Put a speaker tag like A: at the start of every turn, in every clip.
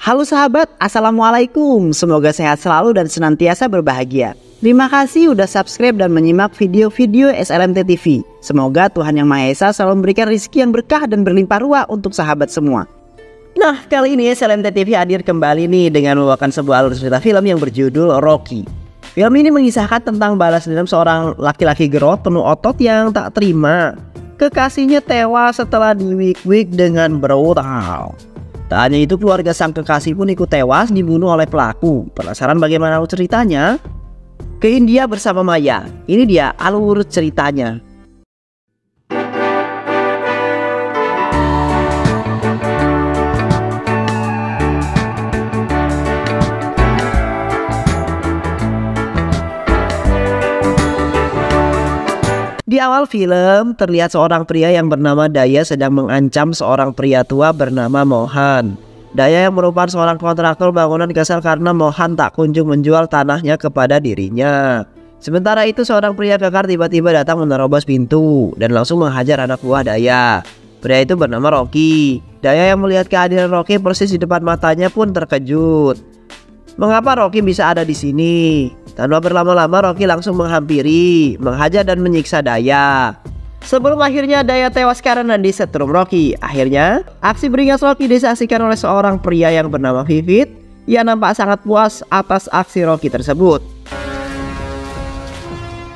A: Halo sahabat, Assalamualaikum. Semoga sehat selalu dan senantiasa berbahagia. Terima kasih udah subscribe dan menyimak video-video SLMT TV. Semoga Tuhan Yang Maha Esa selalu memberikan rezeki yang berkah dan berlimpah ruah untuk sahabat semua. Nah, kali ini SLMT TV hadir kembali nih dengan membawakan sebuah alur cerita film yang berjudul Rocky. Film ini mengisahkan tentang balas dendam seorang laki-laki gerot penuh otot yang tak terima kekasihnya tewas setelah diwik-wik dengan brutal. Tak hanya itu, keluarga sang kekasih pun ikut tewas dibunuh oleh pelaku. Penasaran bagaimana ceritanya? Ke India bersama Maya. Ini dia alur ceritanya. Di awal film, terlihat seorang pria yang bernama Daya sedang mengancam seorang pria tua bernama Mohan. Daya yang merupakan seorang kontraktor bangunan kesal karena Mohan tak kunjung menjual tanahnya kepada dirinya. Sementara itu, seorang pria kekar tiba-tiba datang menerobos pintu dan langsung menghajar anak buah Daya. Pria itu bernama Rocky. Daya yang melihat kehadiran Rocky persis di depan matanya pun terkejut. Mengapa Rocky bisa ada di sini? Tanpa berlama-lama, Rocky langsung menghampiri, menghajar dan menyiksa Daya. Sebelum akhirnya Daya tewas karena disetrum Rocky. Akhirnya, aksi beringas Rocky disaksikan oleh seorang pria yang bernama Vivit. Ia nampak sangat puas atas aksi Rocky tersebut.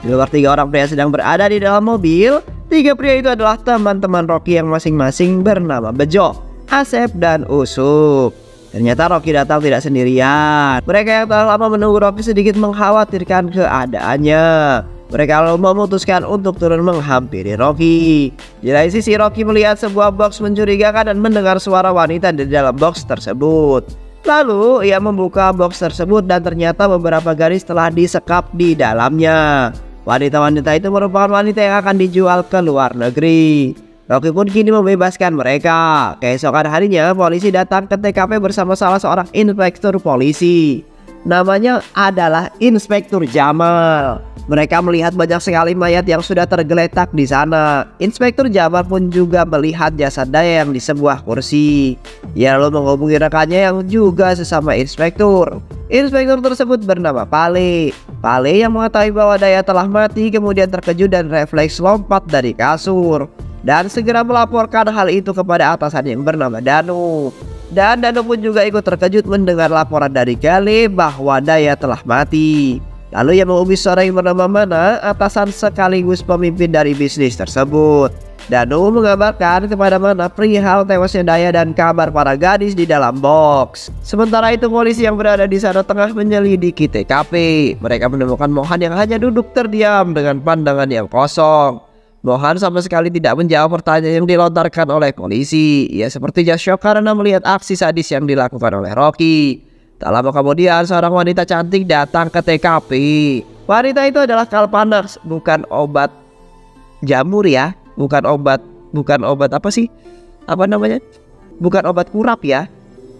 A: Di luar, 3 orang pria sedang berada di dalam mobil. 3 pria itu adalah teman-teman Rocky yang masing-masing bernama Bejo, Asep, dan Usup. Ternyata Rocky datang tidak sendirian. Mereka yang telah lama menunggu Rocky sedikit mengkhawatirkan keadaannya. Mereka lalu memutuskan untuk turun menghampiri Rocky. Di lain sisi, Rocky melihat sebuah box mencurigakan dan mendengar suara wanita di dalam box tersebut. Lalu ia membuka box tersebut dan ternyata beberapa garis telah disekap di dalamnya. Wanita-wanita itu merupakan wanita yang akan dijual ke luar negeri. Rocky pun kini membebaskan mereka. Keesokan harinya, polisi datang ke TKP bersama salah seorang inspektur polisi. Namanya adalah Inspektur Jamal. Mereka melihat banyak sekali mayat yang sudah tergeletak di sana. Inspektur Jamal pun juga melihat jasad Daya yang di sebuah kursi. Ia lalu menghubungi rekannya yang juga sesama inspektur. Inspektur tersebut bernama Pale. Pale yang mengetahui bahwa Daya telah mati kemudian terkejut dan refleks lompat dari kasur dan segera melaporkan hal itu kepada atasan yang bernama Danu. Dan Danu pun juga ikut terkejut mendengar laporan dari Gale bahwa Daya telah mati. Lalu ia menghubungi seorang yang bernama Mana, atasan sekaligus pemimpin dari bisnis tersebut. Danu mengabarkan kepada Mana perihal tewasnya Daya dan kabar para gadis di dalam box. Sementara itu, polisi yang berada di sana tengah menyelidiki TKP. Mereka menemukan Mohan yang hanya duduk terdiam dengan pandangan yang kosong. Mohan sama sekali tidak menjawab pertanyaan yang dilontarkan oleh polisi. Ia sepertinya syok karena melihat aksi sadis yang dilakukan oleh Rocky. Tak lama kemudian, seorang wanita cantik datang ke TKP. Wanita itu adalah Kalpanax, bukan obat jamur ya. Bukan obat apa sih? Apa namanya? Bukan obat kurap ya.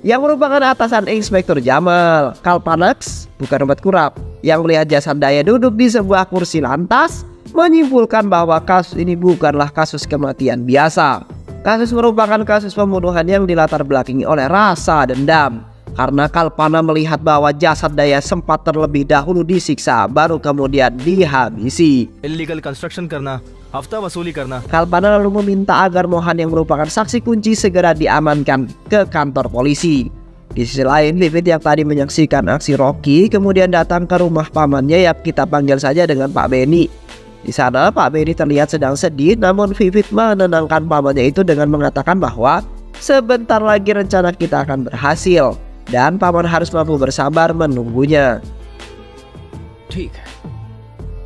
A: Yang merupakan atasan Inspektur Jamal. Kalpanax bukan obat kurap. Yang melihat jasad Daya duduk di sebuah kursi lantas menyimpulkan bahwa kasus ini bukanlah kasus kematian biasa. Kasus merupakan kasus pembunuhan yang dilatar belakangi oleh rasa dendam. Karena Kalpana melihat bahwa jasad Daya sempat terlebih dahulu disiksa, baru kemudian dihabisi.
B: Illegal construction karena, hafta wasuli karena.
A: Kalpana lalu meminta agar Mohan yang merupakan saksi kunci segera diamankan ke kantor polisi. Di sisi lain, Vivit yang tadi menyaksikan aksi Rocky kemudian datang ke rumah pamannya yang kita panggil saja dengan Pak Benny. Di sana, Pak Benny terlihat sedang sedih, namun Vivit menenangkan pamannya itu dengan mengatakan bahwa sebentar lagi rencana kita akan berhasil dan paman harus mampu bersabar menunggunya.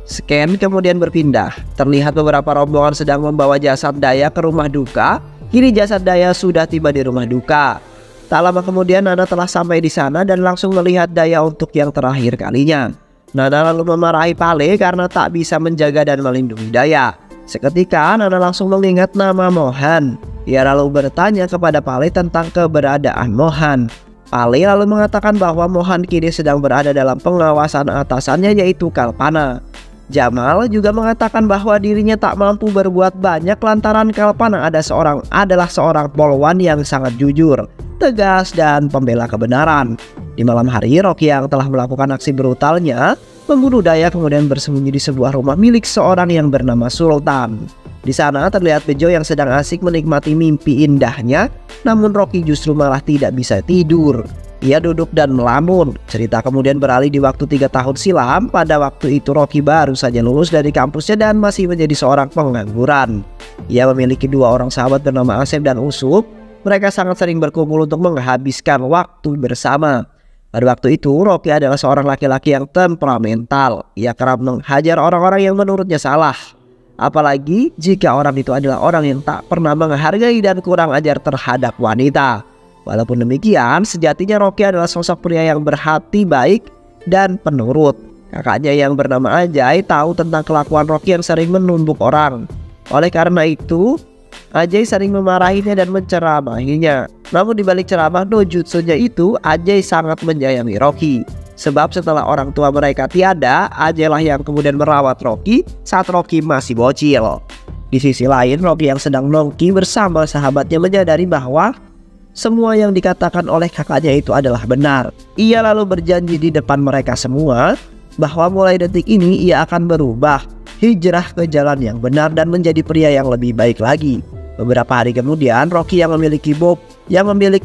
A: Scan kemudian berpindah. Terlihat beberapa rombongan sedang membawa jasad Daya ke rumah duka. Kini jasad Daya sudah tiba di rumah duka. Tak lama kemudian, Nana telah sampai di sana dan langsung melihat Daya untuk yang terakhir kalinya. Nana lalu memarahi Pale karena tak bisa menjaga dan melindungi Daya. Seketika Nana langsung mengingat nama Mohan. Ia lalu bertanya kepada Pale tentang keberadaan Mohan. Pale lalu mengatakan bahwa Mohan kini sedang berada dalam pengawasan atasannya yaitu Kalpana. Jamal juga mengatakan bahwa dirinya tak mampu berbuat banyak lantaran Kalpana adalah seorang polwan yang sangat jujur, tegas, dan pembela kebenaran. Di malam hari, Rocky yang telah melakukan aksi brutalnya membunuh Daya kemudian bersembunyi di sebuah rumah milik seorang yang bernama Sultan. Di sana terlihat Bejo yang sedang asik menikmati mimpi indahnya, namun Rocky justru malah tidak bisa tidur. Ia duduk dan melamun. Cerita kemudian beralih di waktu 3 tahun silam. Pada waktu itu Rocky baru saja lulus dari kampusnya dan masih menjadi seorang pengangguran. Ia memiliki 2 orang sahabat bernama Asep dan Usup. Mereka sangat sering berkumpul untuk menghabiskan waktu bersama. Pada waktu itu Rocky adalah seorang laki-laki yang temperamental. Ia kerap menghajar orang-orang yang menurutnya salah. Apalagi jika orang itu adalah orang yang tak pernah menghargai dan kurang ajar terhadap wanita. Walaupun demikian, sejatinya Rocky adalah sosok pria yang berhati baik dan penurut. Kakaknya yang bernama Ajay tahu tentang kelakuan Rocky yang sering menumbuk orang. Oleh karena itu, Ajay sering memarahinya dan menceramahinya. Namun di balik ceramah dojutsunya itu, Ajay sangat menyayangi Rocky. Sebab setelah orang tua mereka tiada, Ajay lah yang kemudian merawat Rocky saat Rocky masih bocil. Di sisi lain, Rocky yang sedang nongki bersama sahabatnya menyadari bahwa semua yang dikatakan oleh kakaknya itu adalah benar. Ia lalu berjanji di depan mereka semua bahwa mulai detik ini ia akan berubah, hijrah ke jalan yang benar dan menjadi pria yang lebih baik lagi. Beberapa hari kemudian, Rocky yang memiliki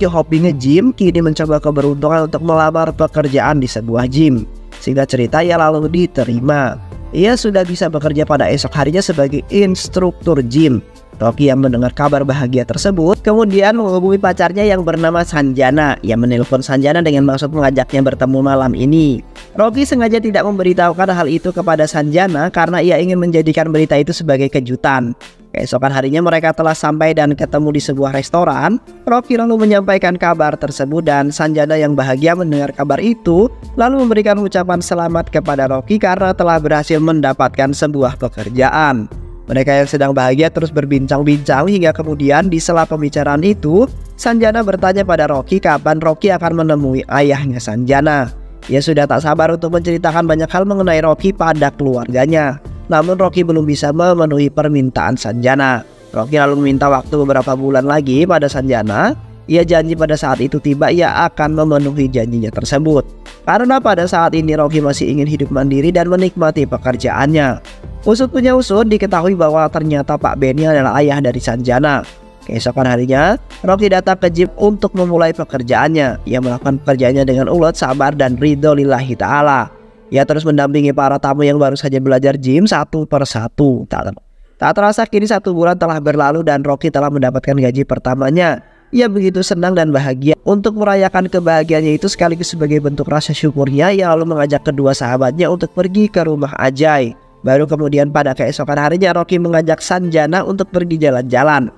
A: hobi nge-gym kini mencoba keberuntungan untuk melamar pekerjaan di sebuah gym. Singkat cerita, ia lalu diterima. Ia sudah bisa bekerja pada esok harinya sebagai instruktur gym. Rocky yang mendengar kabar bahagia tersebut kemudian menghubungi pacarnya yang bernama Sanjana. Ia menelpon Sanjana dengan maksud mengajaknya bertemu malam ini. Rocky sengaja tidak memberitahukan hal itu kepada Sanjana karena ia ingin menjadikan berita itu sebagai kejutan. Keesokan harinya mereka telah sampai dan ketemu di sebuah restoran. Rocky lalu menyampaikan kabar tersebut dan Sanjana yang bahagia mendengar kabar itu lalu memberikan ucapan selamat kepada Rocky karena telah berhasil mendapatkan sebuah pekerjaan. Mereka yang sedang bahagia terus berbincang-bincang hingga kemudian di sela pembicaraan itu Sanjana bertanya pada Rocky kapan Rocky akan menemui ayahnya Sanjana. Ia sudah tak sabar untuk menceritakan banyak hal mengenai Rocky pada keluarganya. Namun Rocky belum bisa memenuhi permintaan Sanjana. Rocky lalu meminta waktu beberapa bulan lagi pada Sanjana. Ia janji pada saat itu tiba ia akan memenuhi janjinya tersebut. Karena pada saat ini Rocky masih ingin hidup mandiri dan menikmati pekerjaannya. Usut punya usut diketahui bahwa ternyata Pak Benny adalah ayah dari Sanjana. Keesokan harinya, Rocky datang ke gym untuk memulai pekerjaannya. Ia melakukan pekerjaannya dengan ulet, sabar, dan ridho lillahi ta'ala. Ia terus mendampingi para tamu yang baru saja belajar gym satu persatu. Tak terasa kini 1 bulan telah berlalu dan Rocky telah mendapatkan gaji pertamanya. Ia begitu senang dan bahagia. Untuk merayakan kebahagiaannya itu sekaligus sebagai bentuk rasa syukurnya, ia lalu mengajak kedua sahabatnya untuk pergi ke rumah Ajay. Baru kemudian pada keesokan harinya Rocky mengajak Sanjana untuk pergi jalan-jalan.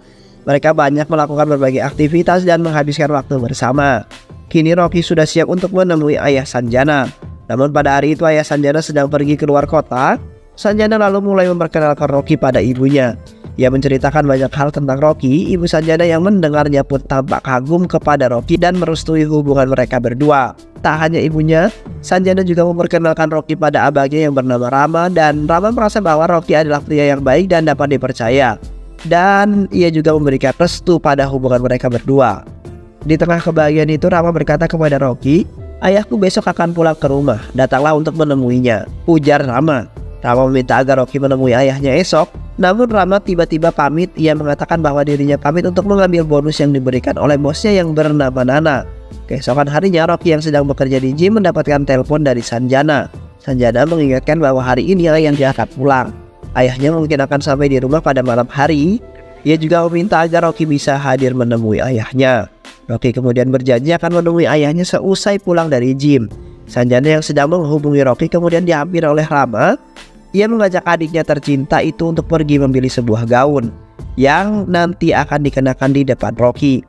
A: Mereka banyak melakukan berbagai aktivitas dan menghabiskan waktu bersama. Kini Rocky sudah siap untuk menemui ayah Sanjana. Namun pada hari itu ayah Sanjana sedang pergi keluar kota. Sanjana lalu mulai memperkenalkan Rocky pada ibunya. Ia menceritakan banyak hal tentang Rocky. Ibu Sanjana yang mendengarnya pun tampak kagum kepada Rocky dan merestui hubungan mereka berdua. Tak hanya ibunya, Sanjana juga memperkenalkan Rocky pada abangnya yang bernama Rama. Dan Rama merasa bahwa Rocky adalah pria yang baik dan dapat dipercaya. Dan ia juga memberikan restu pada hubungan mereka berdua. Di tengah kebahagiaan itu Rama berkata kepada Rocky, "Ayahku besok akan pulang ke rumah, datanglah untuk menemuinya," ujar Rama. Rama meminta agar Rocky menemui ayahnya esok. Namun Rama tiba-tiba pamit. Ia mengatakan bahwa dirinya pamit untuk mengambil bonus yang diberikan oleh bosnya yang bernama Nana. Keesokan harinya Rocky yang sedang bekerja di gym mendapatkan telepon dari Sanjana. Sanjana mengingatkan bahwa hari ini ayahnya akan pulang. Ayahnya mungkin akan sampai di rumah pada malam hari. Ia juga meminta agar Rocky bisa hadir menemui ayahnya. Rocky kemudian berjanji akan menemui ayahnya seusai pulang dari gym. Sanjana yang sedang menghubungi Rocky kemudian dihampiri oleh Rama. Ia mengajak adiknya tercinta itu untuk pergi membeli sebuah gaun yang nanti akan dikenakan di depan Rocky.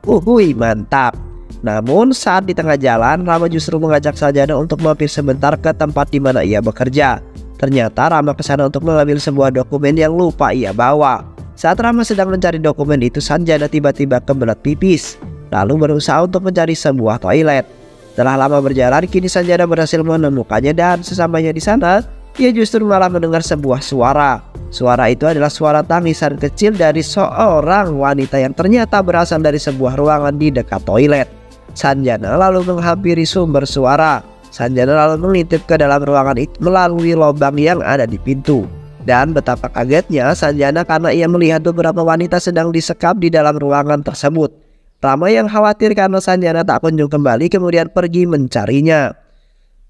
A: Mantap. Namun saat di tengah jalan, Rama justru mengajak Sanjana untuk mampir sebentar ke tempat di mana ia bekerja. Ternyata Rama kesana untuk mengambil sebuah dokumen yang lupa ia bawa. Saat Rama sedang mencari dokumen itu, Sanjana tiba-tiba kebelet pipis, lalu berusaha untuk mencari sebuah toilet. Setelah lama berjalan, kini Sanjana berhasil menemukannya dan sesampainya di sana, ia justru malah mendengar sebuah suara. Suara itu adalah suara tangisan kecil dari seorang wanita yang ternyata berasal dari sebuah ruangan di dekat toilet. Sanjana lalu menghampiri sumber suara. Sanjana lalu mengintip ke dalam ruangan itu melalui lubang yang ada di pintu. Dan betapa kagetnya Sanjana karena ia melihat beberapa wanita sedang disekap di dalam ruangan tersebut. Rama yang khawatir karena Sanjana tak kunjung kembali kemudian pergi mencarinya.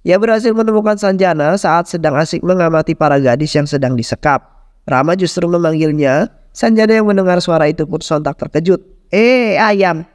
A: Ia berhasil menemukan Sanjana saat sedang asik mengamati para gadis yang sedang disekap. Rama justru memanggilnya. Sanjana yang mendengar suara itu pun sontak terkejut. Ayam.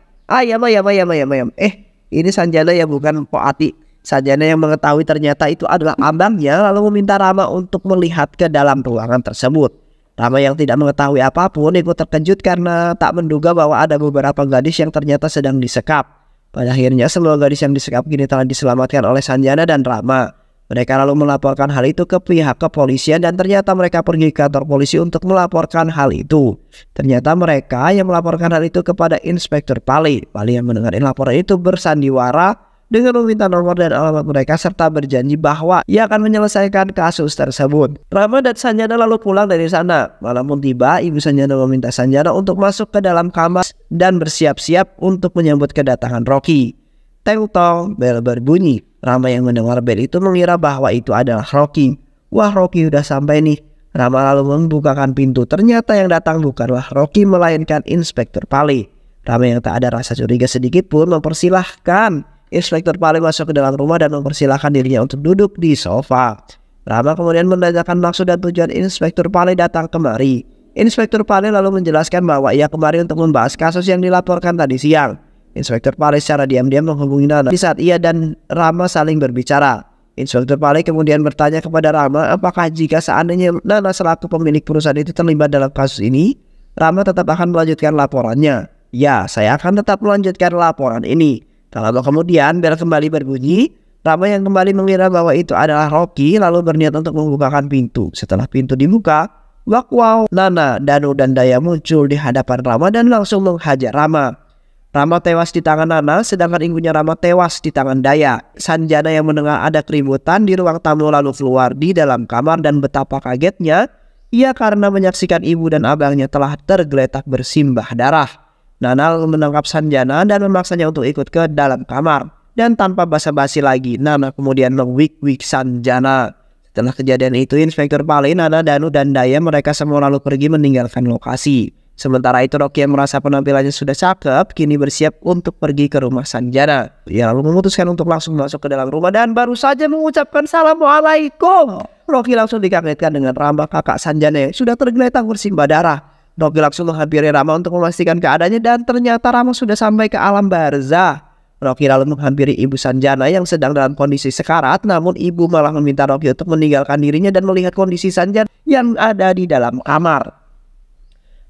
A: Ini Sanjana ya, bukan Mpok Ati. Sanjana yang mengetahui ternyata itu adalah abangnya lalu meminta Rama untuk melihat ke dalam ruangan tersebut. Rama yang tidak mengetahui apapun ikut terkejut karena tak menduga bahwa ada beberapa gadis yang ternyata sedang disekap. Pada akhirnya semua gadis yang disekap kini telah diselamatkan oleh Sanjana dan Rama. Mereka lalu melaporkan hal itu ke pihak kepolisian dan ternyata mereka pergi ke kantor polisi untuk melaporkan hal itu. Ternyata mereka yang melaporkan hal itu kepada Inspektur Pali. Pali yang mendengar laporan itu bersandiwara dengan meminta nomor dan alamat mereka serta berjanji bahwa ia akan menyelesaikan kasus tersebut. Rama dan Sanjana lalu pulang dari sana. Malam pun tiba, ibu Sanjana meminta Sanjana untuk masuk ke dalam kamar dan bersiap-siap untuk menyambut kedatangan Rocky. Teng-tong, bel berbunyi. Rama yang mendengar bel itu mengira bahwa itu adalah Rocky. Wah, Rocky udah sampai nih. Rama lalu membukakan pintu. Ternyata yang datang bukanlah Rocky melainkan Inspektur Pali. Rama yang tak ada rasa curiga sedikit pun mempersilahkan Inspektur Pali masuk ke dalam rumah dan mempersilahkan dirinya untuk duduk di sofa. Rama kemudian menanyakan maksud dan tujuan Inspektur Pali datang kemari. Inspektur Pali lalu menjelaskan bahwa ia kemari untuk membahas kasus yang dilaporkan tadi siang. Inspektur Pali secara diam-diam menghubungi Nana di saat ia dan Rama saling berbicara. Inspektur Pali kemudian bertanya kepada Rama apakah jika seandainya Nana selaku pemilik perusahaan itu terlibat dalam kasus ini, Rama tetap akan melanjutkan laporannya. Ya, saya akan tetap melanjutkan laporan ini. Tak lama kemudian bel kembali berbunyi. Rama yang kembali mengira bahwa itu adalah Rocky lalu berniat untuk membukakan pintu. Setelah pintu dibuka, wow, Nana, Danu dan Daya muncul di hadapan Rama dan langsung menghajar Rama. Rama tewas di tangan Nana sedangkan ibunya Rama tewas di tangan Daya. Sanjana yang mendengar ada keributan di ruang tamu lalu keluar di dalam kamar dan betapa kagetnya ia karena menyaksikan ibu dan abangnya telah tergeletak bersimbah darah. Nana menangkap Sanjana dan memaksanya untuk ikut ke dalam kamar. Dan tanpa basa-basi lagi, Nana kemudian mewik-wik Sanjana. Setelah kejadian itu, Inspektur Pali, Nana, Danu, dan Daya mereka semua lalu pergi meninggalkan lokasi. Sementara itu Rocky yang merasa penampilannya sudah cakep, kini bersiap untuk pergi ke rumah Sanjana. Ia lalu memutuskan untuk langsung masuk ke dalam rumah dan baru saja mengucapkan Assalamualaikum. Rocky langsung dikagetkan dengan Rama kakak Sanjana yang sudah tergeletak bersimbah darah. Rocky langsung menghampiri Rama untuk memastikan keadaannya dan ternyata Rama sudah sampai ke alam barzah. Rocky lalu menghampiri ibu Sanjana yang sedang dalam kondisi sekarat, namun ibu malah meminta Rocky untuk meninggalkan dirinya dan melihat kondisi Sanjana yang ada di dalam kamar.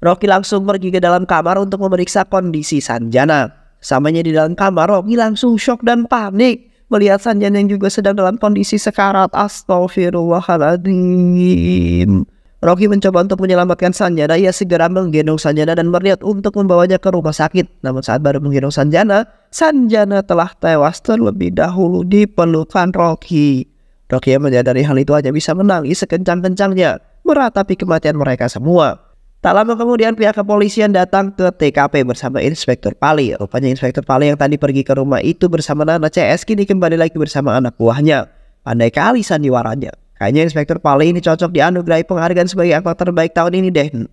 A: Rocky langsung pergi ke dalam kamar untuk memeriksa kondisi Sanjana. Samanya di dalam kamar, Rocky langsung shock dan panik melihat Sanjana yang juga sedang dalam kondisi sekarat. Astagfirullahaladzim. Rocky mencoba untuk menyelamatkan Sanjana. Ia segera menggendong Sanjana dan berniat untuk membawanya ke rumah sakit. Namun saat baru menggendong Sanjana, Sanjana telah tewas terlebih dahulu di pelukan Rocky. Rocky yang menyadari hal itu hanya bisa menangis sekencang-kencangnya meratapi kematian mereka semua. Tak lama kemudian pihak kepolisian datang ke TKP bersama Inspektur Pali. Rupanya Inspektur Pali yang tadi pergi ke rumah itu bersama Nana CS kini kembali lagi bersama anak buahnya. Pandai kali sandiwaranya. Kayaknya Inspektur Pali ini cocok dianugerahi penghargaan sebagai aktor terbaik tahun ini deh.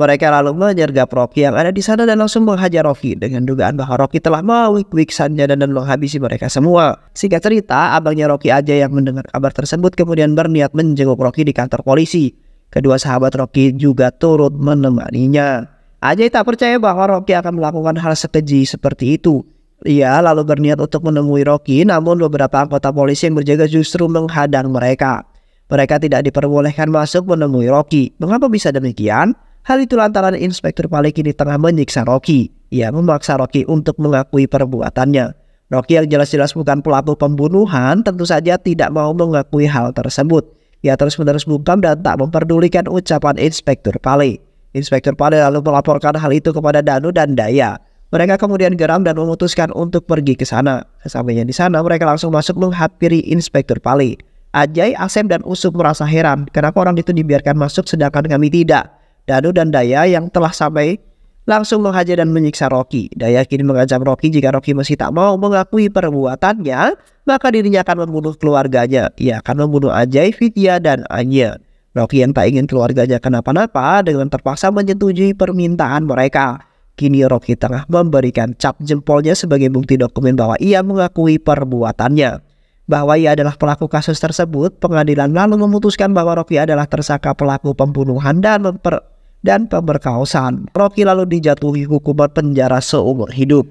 A: Mereka lalu menyergap Rocky yang ada di sana dan langsung menghajar Rocky dengan dugaan bahwa Rocky telah mewik-wik Sanjana dan menghabisi mereka semua. Singkat cerita, abangnya Rocky aja yang mendengar kabar tersebut kemudian berniat menjenguk Rocky di kantor polisi. Kedua sahabat Rocky juga turut menemaninya. Ajay tak percaya bahwa Rocky akan melakukan hal sekeji seperti itu. Ia lalu berniat untuk menemui Rocky, namun beberapa anggota polisi yang berjaga justru menghadang mereka. Mereka tidak diperbolehkan masuk menemui Rocky. Mengapa bisa demikian? Hal itu lantaran Inspektur Pali kini tengah menyiksa Rocky. Ia memaksa Rocky untuk mengakui perbuatannya. Rocky yang jelas-jelas bukan pelaku pembunuhan tentu saja tidak mau mengakui hal tersebut. Ia terus-menerus bungkam dan tak memperdulikan ucapan Inspektur Pali. Inspektur Pali lalu melaporkan hal itu kepada Danu dan Daya. Mereka kemudian geram dan memutuskan untuk pergi ke sana. Sesampainya di sana, mereka langsung masuk menghampiri Inspektur Pali. Ajay, Asep, dan Usuk merasa heran kenapa orang itu dibiarkan masuk sedangkan kami tidak. Danu dan Daya yang telah sampai langsung menghajar dan menyiksa Rocky. Daya kini mengancam Rocky jika Rocky masih tak mau mengakui perbuatannya, maka dirinya akan membunuh keluarganya. Ia akan membunuh Ajay, Vidya, dan Anya. Rocky yang tak ingin keluarganya kenapa-napa dengan terpaksa menyetujui permintaan mereka. Kini Rocky tengah memberikan cap jempolnya sebagai bukti dokumen bahwa ia mengakui perbuatannya. Bahwa ia adalah pelaku kasus tersebut, pengadilan lalu memutuskan bahwa Rocky adalah tersangka pelaku pembunuhan dan pemerkosaan. Rocky lalu dijatuhi hukuman penjara seumur hidup.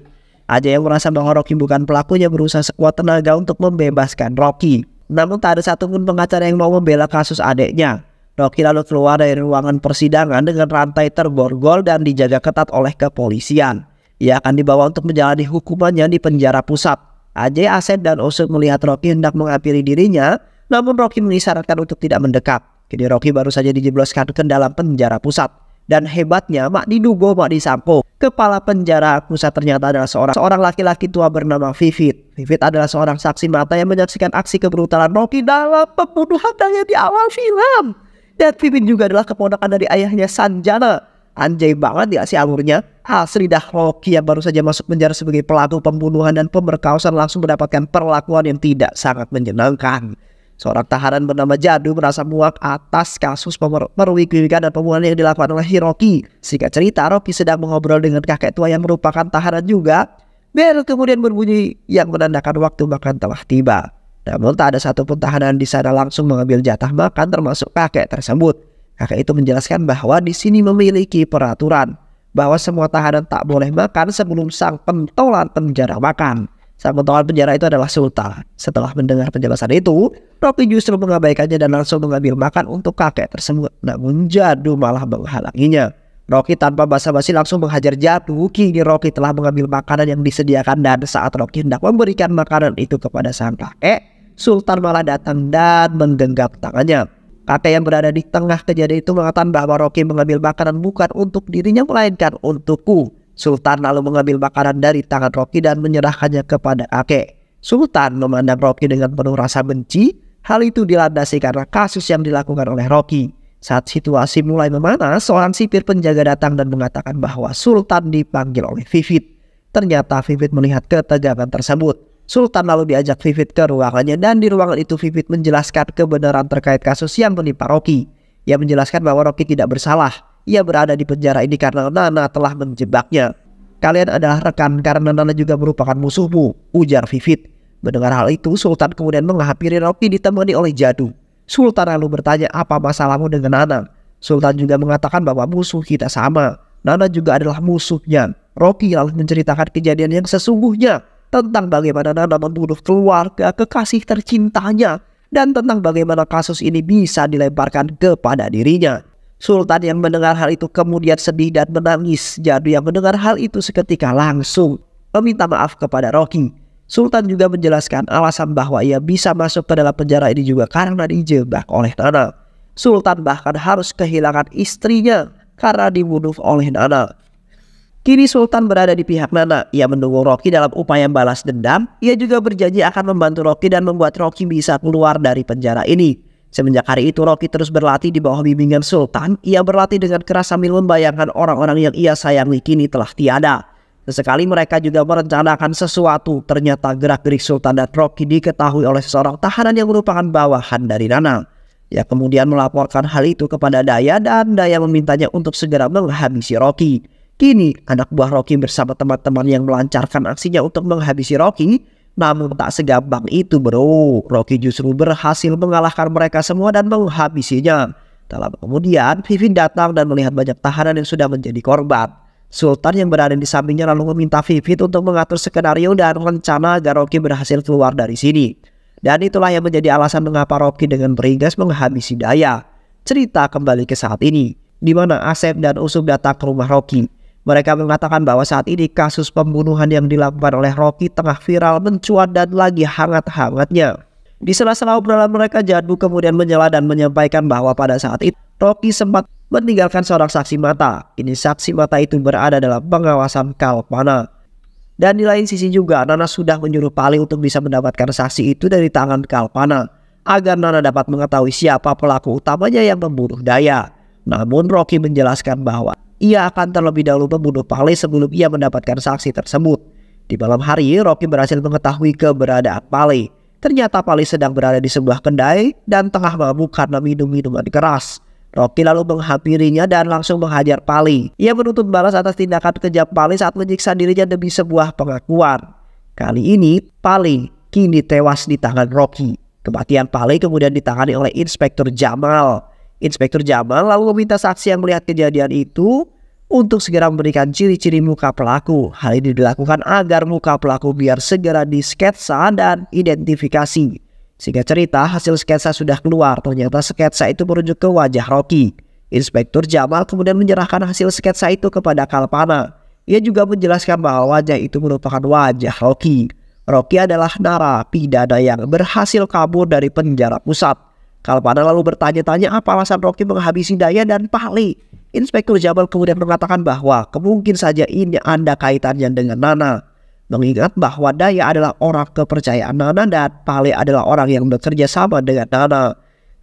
A: Ajay yang merasa bahwa Rocky bukan pelakunya berusaha sekuat tenaga untuk membebaskan Rocky. Namun tak ada satupun pengacara yang mau membela kasus adiknya. Rocky lalu keluar dari ruangan persidangan dengan rantai terborgol dan dijaga ketat oleh kepolisian. Ia akan dibawa untuk menjalani hukumannya di penjara pusat. Ajay, Asep, dan Usuk melihat Rocky hendak menghampiri dirinya, namun Rocky mengisyaratkan untuk tidak mendekat. Kini Rocky baru saja dijebloskan ke dalam penjara pusat. Dan hebatnya, mak diduga mak disangko. Kepala penjara pusat ternyata adalah seorang laki-laki tua bernama Vivit. Vivit adalah seorang saksi mata yang menyaksikan aksi kebrutalan Rocky dalam pembunuhannya di awal film. Dan Vivit juga adalah keponakan dari ayahnya Sanjana. Anjay banget ya si alurnya. Asli dah, Rocky yang baru saja masuk penjara sebagai pelaku pembunuhan dan pemerkosaan langsung mendapatkan perlakuan yang tidak sangat menyenangkan. Seorang tahanan bernama Jadu merasa muak atas kasus perwikiwikan dan pembunuhan yang dilakukan oleh Rocky. Singkat cerita, Rocky sedang mengobrol dengan kakek tua yang merupakan tahanan juga. Bel kemudian berbunyi yang menandakan waktu makan telah tiba. Namun tak ada satupun tahanan di sana langsung mengambil jatah makan termasuk kakek tersebut. Kakek itu menjelaskan bahwa di sini memiliki peraturan bahwa semua tahanan tak boleh makan sebelum sang pentolan penjara makan. Sang pentolan penjara itu adalah Sultan. Setelah mendengar penjelasan itu, Rocky justru mengabaikannya dan langsung mengambil makan untuk kakek tersebut. Namun Jadu malah menghalanginya. Rocky tanpa basa-basi langsung menghajar Jadu. Kini Rocky telah mengambil makanan yang disediakan dan saat Rocky hendak memberikan makanan itu kepada sang kakek, Sultan malah datang dan menggenggam tangannya. Kakek yang berada di tengah kejadian itu mengatakan bahwa Rocky mengambil makanan bukan untuk dirinya melainkan untukku. Sultan lalu mengambil makanan dari tangan Rocky dan menyerahkannya kepada kakek. Sultan memandang Rocky dengan penuh rasa benci. Hal itu dilandasi karena kasus yang dilakukan oleh Rocky. Saat situasi mulai memanas, seorang sipir penjaga datang dan mengatakan bahwa Sultan dipanggil oleh Vivit. Ternyata Vivit melihat ketegangan tersebut. Sultan lalu diajak Vivit ke ruangannya dan di ruangan itu Vivit menjelaskan kebenaran terkait kasus yang menimpa Rocky. Ia menjelaskan bahwa Rocky tidak bersalah. Ia berada di penjara ini karena Nana telah menjebaknya. Kalian adalah rekan karena Nana juga merupakan musuhmu, ujar Vivit. Mendengar hal itu, Sultan kemudian menghampiri Rocky ditemani oleh Jadu. Sultan lalu bertanya apa masalahmu dengan Nana. Sultan juga mengatakan bahwa musuh kita sama. Nana juga adalah musuhnya. Rocky lalu menceritakan kejadian yang sesungguhnya tentang bagaimana Nana membunuh keluarga kekasih tercintanya dan tentang bagaimana kasus ini bisa dilemparkan kepada dirinya. Sultan yang mendengar hal itu kemudian sedih dan menangis. Jadu yang mendengar hal itu seketika langsung meminta maaf kepada Rocky. Sultan juga menjelaskan alasan bahwa ia bisa masuk ke dalam penjara ini juga karena dijebak oleh Nana. Sultan bahkan harus kehilangan istrinya karena dibunuh oleh Nana. Kini Sultan berada di pihak Nana. Ia mendukung Rocky dalam upaya balas dendam. Ia juga berjanji akan membantu Rocky dan membuat Rocky bisa keluar dari penjara ini. Semenjak hari itu Rocky terus berlatih di bawah bimbingan Sultan. Ia berlatih dengan keras sambil membayangkan orang-orang yang ia sayangi kini telah tiada. Sesekali mereka juga merencanakan sesuatu. Ternyata gerak-gerik Sultan dan Rocky diketahui oleh seorang tahanan yang merupakan bawahan dari Nana. Ia kemudian melaporkan hal itu kepada Daya dan Daya memintanya untuk segera menghabisi Rocky. Kini anak buah Rocky bersama teman-teman yang melancarkan aksinya untuk menghabisi Rocky. Namun tak segampang itu bro. Rocky justru berhasil mengalahkan mereka semua dan menghabisinya. Tak lama kemudian Vivin datang dan melihat banyak tahanan yang sudah menjadi korban. Sultan yang berada di sampingnya lalu meminta Vivit untuk mengatur skenario dan rencana agar Rocky berhasil keluar dari sini. Dan itulah yang menjadi alasan mengapa Rocky dengan beringas menghabisi Daya. Cerita kembali ke saat ini, di mana Asep dan Usuk datang ke rumah Rocky. Mereka mengatakan bahwa saat ini kasus pembunuhan yang dilakukan oleh Rocky tengah viral mencuat dan lagi hangat-hangatnya. Di sela-sela obrolan mereka, Jadu kemudian menyela dan menyampaikan bahwa pada saat itu Rocky sempat meninggalkan seorang saksi mata. Ini saksi mata itu berada dalam pengawasan Kalpana. Dan di lain sisi juga Nana sudah menyuruh Pali untuk bisa mendapatkan saksi itu dari tangan Kalpana. agar Nana dapat mengetahui siapa pelaku utamanya yang membunuh Daya. Namun Rocky menjelaskan bahwa ia akan terlebih dahulu membunuh Pale sebelum ia mendapatkan saksi tersebut. Di malam hari, Rocky berhasil mengetahui keberadaan Pale. Ternyata Pale sedang berada di sebuah kedai dan tengah mabuk karena minum minuman keras. Rocky lalu menghampirinya dan langsung menghajar Pale. Ia menuntut balas atas tindakan kejam Pale saat menyiksa dirinya demi sebuah pengakuan. Kali ini, Pale kini tewas di tangan Rocky. Kematian Pale kemudian ditangani oleh Inspektur Jamal. Inspektur Jamal lalu meminta saksi yang melihat kejadian itu untuk segera memberikan ciri-ciri muka pelaku. Hal ini dilakukan agar muka pelaku biar segera disketsa dan identifikasi. Singkat cerita, hasil sketsa sudah keluar. Ternyata sketsa itu merujuk ke wajah Rocky. Inspektur Jamal kemudian menyerahkan hasil sketsa itu kepada Kalpana. Ia juga menjelaskan bahwa wajah itu merupakan wajah Rocky. Rocky adalah narapidana yang berhasil kabur dari penjara pusat. Kalpana lalu bertanya-tanya apa alasan Rocky menghabisi Daya dan Pale. Inspektur Jamal kemudian mengatakan bahwa kemungkinan saja ini ada kaitannya dengan Nana. Mengingat bahwa Daya adalah orang kepercayaan Nana dan Pale adalah orang yang bekerja sama dengan Nana.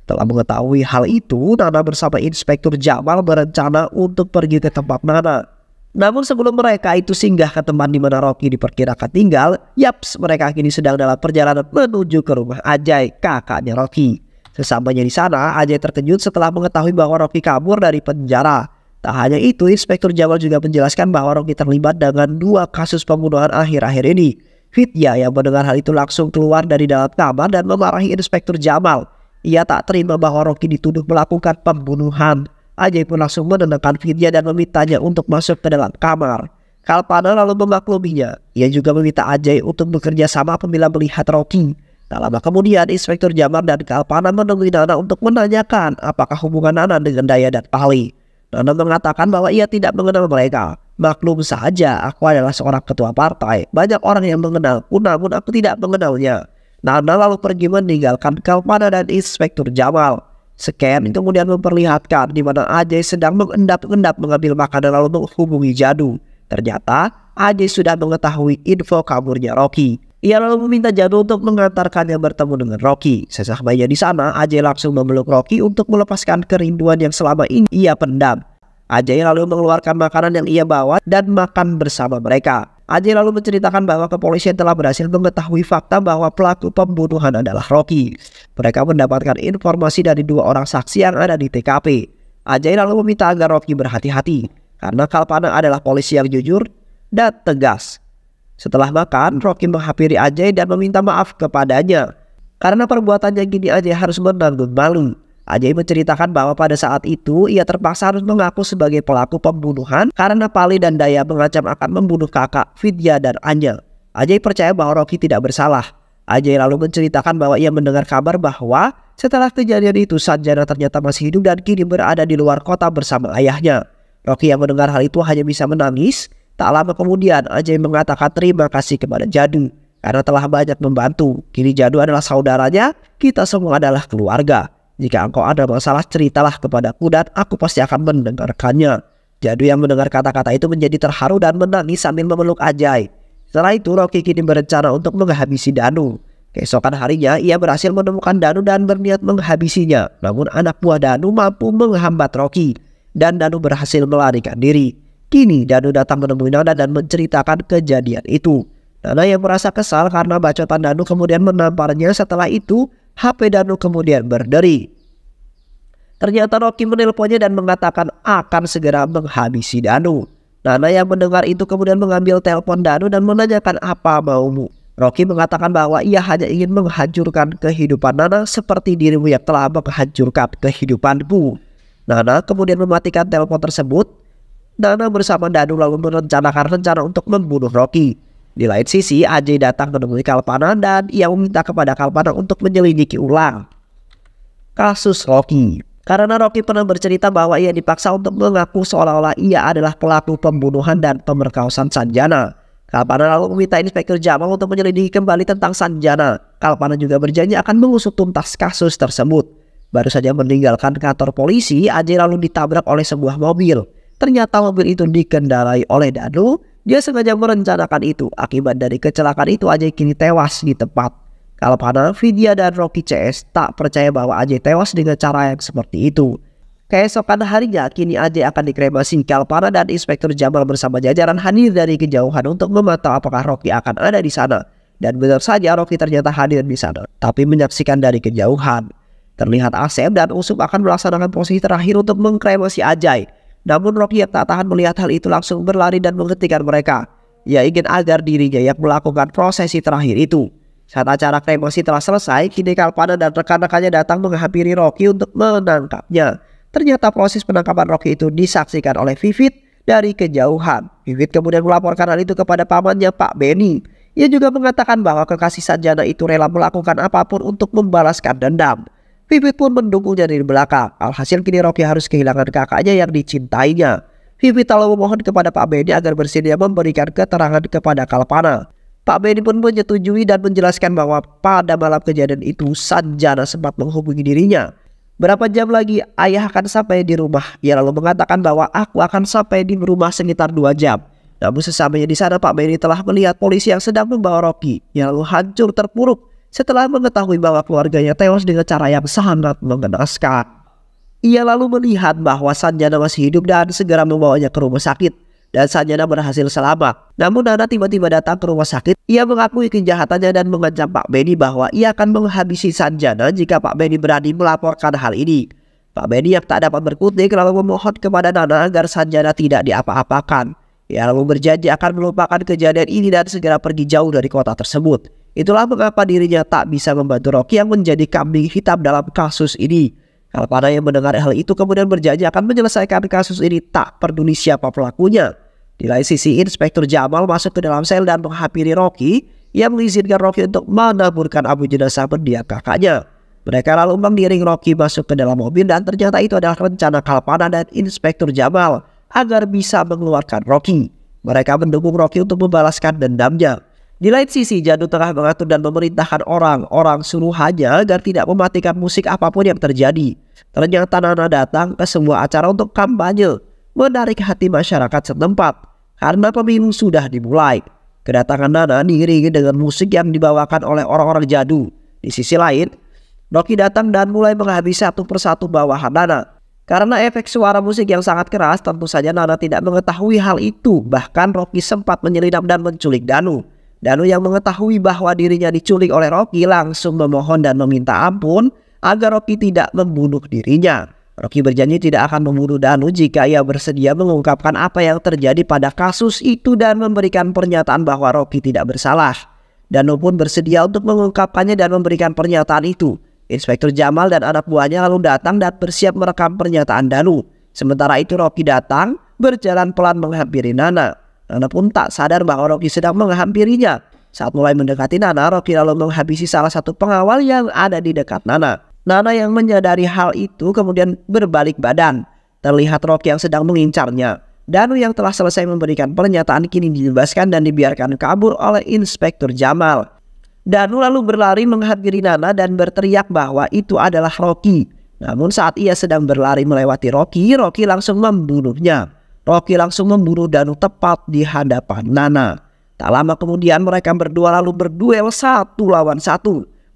A: Setelah mengetahui hal itu, Nana bersama Inspektur Jamal berencana untuk pergi ke tempat Nana. Namun sebelum mereka itu singgah ke tempat di mana Rocky diperkirakan tinggal, yaps, mereka kini sedang dalam perjalanan menuju ke rumah Ajay, kakaknya Rocky. Sesampainya di sana, Ajay terkejut setelah mengetahui bahwa Rocky kabur dari penjara. Tak hanya itu, Inspektur Jamal juga menjelaskan bahwa Rocky terlibat dengan 2 kasus pembunuhan akhir-akhir ini. Vidya yang mendengar hal itu langsung keluar dari dalam kamar dan memarahi Inspektur Jamal. Ia tak terima bahwa Rocky dituduh melakukan pembunuhan. Ajay pun langsung menenangkan Vidya dan memintanya untuk masuk ke dalam kamar. Kalpana lalu memakluminya. Ia juga meminta Ajay untuk bekerja sama apabila melihat Rocky. Tak lama kemudian, Inspektur Jamal dan Kalpana menemui Nana untuk menanyakan apakah hubungan Nana dengan Daya dan Pale. Nana mengatakan bahwa ia tidak mengenal mereka. Maklum saja, aku adalah seorang ketua partai. Banyak orang yang mengenalku, namun aku tidak mengenalnya. Nana lalu pergi meninggalkan Kalpana dan Inspektur Jamal. Scan kemudian memperlihatkan di mana Ajay sedang mengendap-endap mengambil makanan lalu menghubungi Jadu. Ternyata Ajay sudah mengetahui info kaburnya Rocky. Ia lalu meminta Jadu untuk mengantarkannya bertemu dengan Rocky. Sesampainya di sana, Ajay langsung memeluk Rocky untuk melepaskan kerinduan yang selama ini ia pendam. Ajay lalu mengeluarkan makanan yang ia bawa dan makan bersama mereka. Ajay lalu menceritakan bahwa kepolisian telah berhasil mengetahui fakta bahwa pelaku pembunuhan adalah Rocky. Mereka mendapatkan informasi dari 2 orang saksi yang ada di TKP. Ajay lalu meminta agar Rocky berhati-hati karena Kalpana adalah polisi yang jujur dan tegas. Setelah makan, Rocky menghampiri Ajay dan meminta maaf kepadanya. Karena perbuatannya gini, Ajay harus menanggung malu. Ajay menceritakan bahwa pada saat itu ia terpaksa harus mengaku sebagai pelaku pembunuhan karena Pale dan Daya mengancam akan membunuh kakak Vidya dan Anya. Ajay percaya bahwa Rocky tidak bersalah. Ajay lalu menceritakan bahwa ia mendengar kabar bahwa setelah kejadian itu Sanjana ternyata masih hidup dan kini berada di luar kota bersama ayahnya. Rocky yang mendengar hal itu hanya bisa menangis. Tak lama kemudian Ajay mengatakan terima kasih kepada Jadu karena telah banyak membantu. Kini Jadu adalah saudaranya, kita semua adalah keluarga. Jika engkau ada masalah ceritalah kepadaku dan aku pasti akan mendengarkannya. Jadu yang mendengar kata-kata itu menjadi terharu dan menangis sambil memeluk Ajay. Setelah itu Rocky kini berencana untuk menghabisi Danu. Keesokan harinya ia berhasil menemukan Danu dan berniat menghabisinya. Namun anak buah Danu mampu menghambat Rocky dan Danu berhasil melarikan diri. Kini Danu datang menemui Nana dan menceritakan kejadian itu. Nana yang merasa kesal karena bacotan Danu kemudian menamparnya. Setelah itu HP Danu kemudian berderi. Ternyata Rocky menelponnya dan mengatakan akan segera menghabisi Danu. Nana yang mendengar itu kemudian mengambil telepon Danu dan menanyakan apa maumu. Rocky mengatakan bahwa ia hanya ingin menghancurkan kehidupan Nana seperti dirimu yang telah menghancurkan kehidupanku. Nana kemudian mematikan telepon tersebut. Nana bersama Danu lalu merencanakan rencana untuk membunuh Rocky. Di lain sisi, Ajay datang menemui Kalpana dan ia meminta kepada Kalpana untuk menyelidiki ulang kasus Rocky. Karena Rocky pernah bercerita bahwa ia dipaksa untuk mengaku seolah-olah ia adalah pelaku pembunuhan dan pemerkosaan Sanjana. Kalpana lalu meminta Inspektur Jamal untuk menyelidiki kembali tentang Sanjana. Kalpana juga berjanji akan mengusut tuntas kasus tersebut. Baru saja meninggalkan kantor polisi, Ajay lalu ditabrak oleh sebuah mobil. Ternyata mobil itu dikendarai oleh Danu. Dia sengaja merencanakan itu. Akibat dari kecelakaan itu Ajay kini tewas di tempat. Kalpana, Vidya, dan Rocky CS tak percaya bahwa Ajay tewas dengan cara yang seperti itu. Keesokan harinya, kini Ajay akan dikremasi. Kalpana dan Inspektur Jamal bersama jajaran hadir dari kejauhan untuk memantau apakah Rocky akan ada di sana. Dan benar saja Rocky ternyata hadir di sana, tapi menyaksikan dari kejauhan. Terlihat Asep dan Usup akan melaksanakan prosesi terakhir untuk mengkremasi Ajay. Namun Rocky yang tak tahan melihat hal itu langsung berlari dan menghentikan mereka. Ia ingin agar dirinya yang melakukan prosesi terakhir itu. Saat acara kremasi telah selesai, kini Kalpana dan rekan-rekannya datang menghampiri Rocky untuk menangkapnya. Ternyata proses penangkapan Rocky itu disaksikan oleh Vivit dari kejauhan. Vivit kemudian melaporkan hal itu kepada pamannya Pak Benny. Ia juga mengatakan bahwa kekasih Sanjana itu rela melakukan apapun untuk membalaskan dendam. Vivit pun mendukungnya dari belakang. Alhasil kini Rocky harus kehilangan kakaknya yang dicintainya. Vivit lalu memohon kepada Pak Benny agar bersedia memberikan keterangan kepada Kalpana. Pak Benny pun menyetujui dan menjelaskan bahwa pada malam kejadian itu Sanjana sempat menghubungi dirinya. Berapa jam lagi ayah akan sampai di rumah? Ia lalu mengatakan bahwa aku akan sampai di rumah sekitar 2 jam. Namun sesampainya di sana Pak Benny telah melihat polisi yang sedang membawa Rocky. Ia lalu hancur terpuruk setelah mengetahui bahwa keluarganya tewas dengan cara yang sangat mengenaskan. Ia lalu melihat bahwa Sanjana masih hidup dan segera membawanya ke rumah sakit. Dan Sanjana berhasil selamat. Namun Nana tiba-tiba datang ke rumah sakit. Ia mengakui kejahatannya dan mengancam Pak Benny bahwa ia akan menghabisi Sanjana jika Pak Benny berani melaporkan hal ini. Pak Benny yang tak dapat berkutik lalu memohon kepada Nana agar Sanjana tidak diapa-apakan. Ia lalu berjanji akan melupakan kejadian ini dan segera pergi jauh dari kota tersebut. Itulah mengapa dirinya tak bisa membantu Rocky yang menjadi kambing hitam dalam kasus ini. Kalpana yang mendengar hal itu kemudian berjanji akan menyelesaikan kasus ini tak peduli siapa pelakunya. Di lain sisi, Inspektur Jamal masuk ke dalam sel dan menghampiri Rocky. Ia mengizinkan Rocky untuk menaburkan abu jenazah mendiang kakaknya. Mereka lalu mengiring Rocky masuk ke dalam mobil dan ternyata itu adalah rencana Kalpana dan Inspektur Jamal agar bisa mengeluarkan Rocky. Mereka mendukung Rocky untuk membalaskan dendamnya. Di lain sisi, Janu tengah mengatur dan memerintahkan orang-orang suruhannya agar tidak mematikan musik apapun yang terjadi. Ternyata Nana datang ke sebuah acara untuk kampanye, menarik hati masyarakat setempat karena pemilu sudah dimulai. Kedatangan Nana diiringi dengan musik yang dibawakan oleh orang-orang Jadu. Di sisi lain, Rocky datang dan mulai menghabisi satu persatu bawahan Nana. Karena efek suara musik yang sangat keras, tentu saja Nana tidak mengetahui hal itu. Bahkan Rocky sempat menyelinap dan menculik Danu. Danu yang mengetahui bahwa dirinya diculik oleh Rocky langsung memohon dan meminta ampun agar Rocky tidak membunuh dirinya. Rocky berjanji tidak akan membunuh Danu jika ia bersedia mengungkapkan apa yang terjadi pada kasus itu dan memberikan pernyataan bahwa Rocky tidak bersalah. Danu pun bersedia untuk mengungkapkannya dan memberikan pernyataan itu. Inspektur Jamal dan anak buahnya lalu datang dan bersiap merekam pernyataan Danu. Sementara itu Rocky datang berjalan pelan menghampiri Nana. Nana pun tak sadar bahwa Rocky sedang menghampirinya. Saat mulai mendekati Nana, Rocky lalu menghabisi salah satu pengawal yang ada di dekat Nana. Nana yang menyadari hal itu kemudian berbalik badan. Terlihat Rocky yang sedang mengincarnya. Danu yang telah selesai memberikan pernyataan kini dibebaskan dan dibiarkan kabur oleh Inspektur Jamal. Danu lalu berlari menghampiri Nana dan berteriak bahwa itu adalah Rocky. Namun saat ia sedang berlari melewati Rocky, Rocky langsung membunuhnya. Rocky langsung membunuh Danu tepat di hadapan Nana. Tak lama kemudian mereka berdua lalu berduel 1 lawan 1.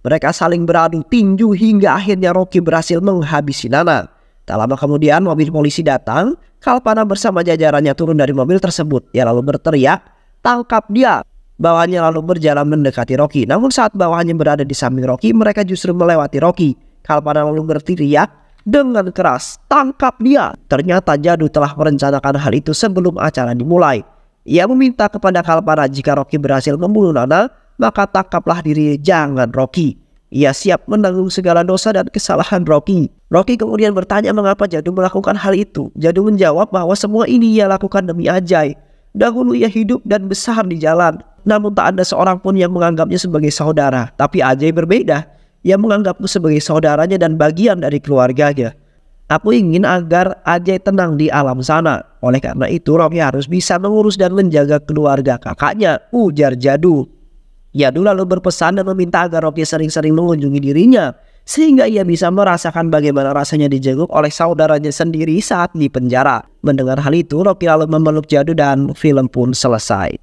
A: Mereka saling beradu tinju hingga akhirnya Rocky berhasil menghabisi Nana. Tak lama kemudian mobil polisi datang. Kalpana bersama jajarannya turun dari mobil tersebut. Ia lalu berteriak, "Tangkap dia!" Bawahannya lalu berjalan mendekati Rocky. Namun saat bawahannya berada di samping Rocky, mereka justru melewati Rocky. Kalpana lalu berteriak dengan keras, "Tangkap dia!" Ternyata Jadu telah merencanakan hal itu sebelum acara dimulai. Ia meminta kepada Kalpana jika Rocky berhasil membunuh Nana, maka tangkaplah diri, jangan Rocky. Ia siap menanggung segala dosa dan kesalahan Rocky. Rocky kemudian bertanya mengapa Jadu melakukan hal itu. Jadu menjawab bahwa semua ini ia lakukan demi Ajay. Dahulu ia hidup dan besar di jalan, namun tak ada seorang pun yang menganggapnya sebagai saudara. Tapi Ajay berbeda. Ia menganggapku sebagai saudaranya dan bagian dari keluarganya. Aku ingin agar Ajay tenang di alam sana. Oleh karena itu Rocky harus bisa mengurus dan menjaga keluarga kakaknya, ujar Jadu. Jadu lalu berpesan dan meminta agar Rocky sering-sering mengunjungi dirinya, sehingga ia bisa merasakan bagaimana rasanya dijenguk oleh saudaranya sendiri saat di penjara. Mendengar hal itu, Rocky lalu memeluk Jadu dan film pun selesai.